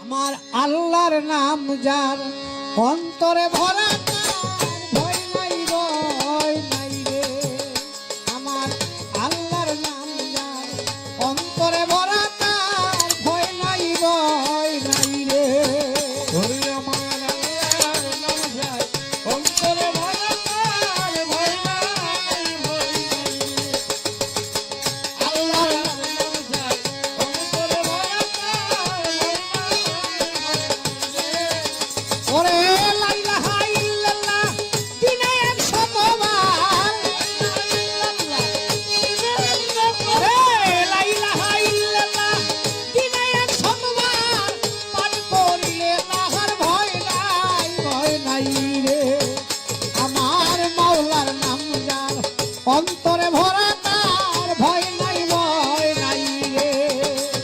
আমার আল্লাহর নাম যার অন্তরে ভরা তার ভয় নাই ভয় নাই রে। আমার আল্লাহর নাম যার অন্তরে ভরা তার ভয় নাই ভয় নাই রে। ওরে আমার আল্লাহর নাম যার অন্তরে ভরা তার ভয় নাই ভয় নাই রে। আল্লাহর নাম যার অন্তরে ভরা তার ভয় নাই ভয় নাই রে। ওরে লা ইলাহা ইল্লাল্লাহ দিনে 100 বার। ওরে লা ইলাহা ইল্লাল্লাহ দিনে 100 বার পাঠ করিলে তাহার ভয় নাই রে। আমার মাওলার নাম যার অন্তরে ভরা তার ভয় নাই রে।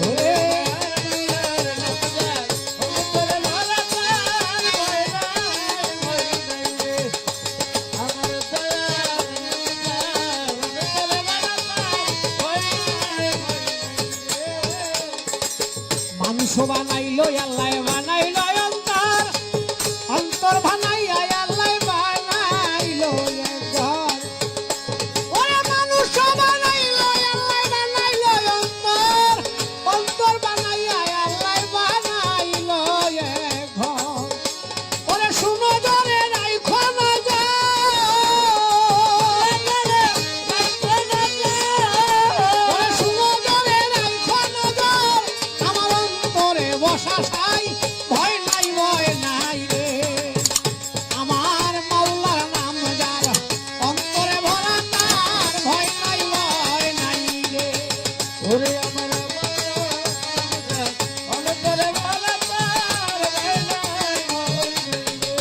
ওরে আল্লাহর নাম যার অন্তরে ভরা তার ভয় নাই ভয় নাই রে। আমার দয়ার নাম যার অন্তরে ভরা তার ভয় নাই ভয় নাই রে। মানুষ বানাইলো আল্লাহ বানাইলো অন্তর, অন্তর বানাইয়া আল্লাহ বানাইলো ঘর। ওরে মানুষ বানাইলো আল্লাহ বানাইলো অন্তর, অন্তর বানাইয়া আল্লাহ বানাইলো ঘর। ওরে শুনো জরে রাইখো না ওরে শুনো জরে রাইখো না আমার অন্তরে বসা ছাই ভয় নাই রে। আমার মাওলার নাম যার অন্তরে ভরা তার ভয় নাই রে। ওরে আমার আল্লাহর নাম যার অন্তরে ভরা তার ভয় নাই ভয় নাই রে।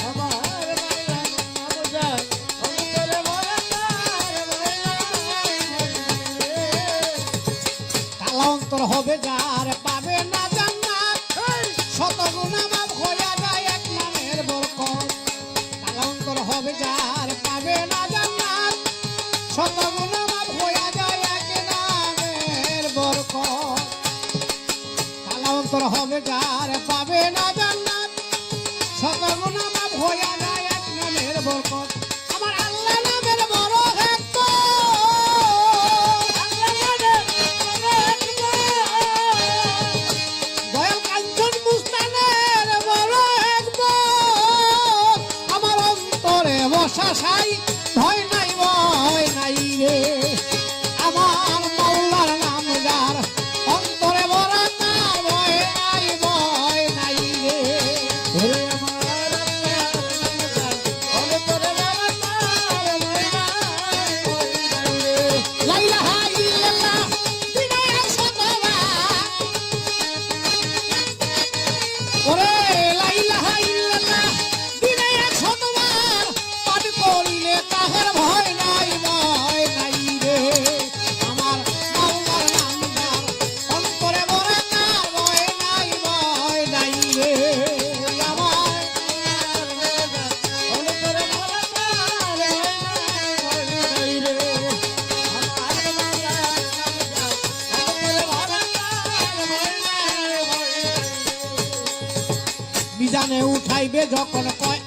আমার আল্লাহর নাম যার অন্তরে ভরা তার ভয় নাই ভয় নাই রে। কালা অন্তর হবে যার পাবে না জান্নাত, শত গুনাহ মাফ হইয়া যায় এক নামের বরকত। কালা অন্তর হবে যার পাবে না জান্নাত, শত গুনাহ মাফ হইয়া যায় এক নামের বরকত। কালা অন্তর হবে যার পাবে না জান্নাত, শত গুনাহ মাফ হইয়া যায় এক নামের বরকত। আমার আল্লাহ নামের বড় একত, দয়াল কাঞ্চন মুস্তানের বড় একদম। আমার অন্তরে বসা সাই ভয় নাই রে। আমার মাওলার নাম যার অন্তরে ভরা তার ভয় নাই রে। ওরে আমার আল্লাহর নাম যার অন্তরে ভরা তার ভয় নাই ভয় নাই রে। লা ইলাহা ইল্লাল্লাহ দিনে 100 বার। ওরে লা ইলাহা ইল্লাল্লাহ দিনে 100 বার পাঠ করিলে তাহার ভয় নাই রে। আমার মাওলার নাম যার অন্তরে ভরা তার ভয় নাই রে। আমার অন্তরে ভরা তার ভয় নাই ভয় নাই রে। আমার আল্লাহর নাম যার অন্তরে ভরা তার ভয় নাই ভয় নাই রে। মিজানে উঠাইবে যখন কয়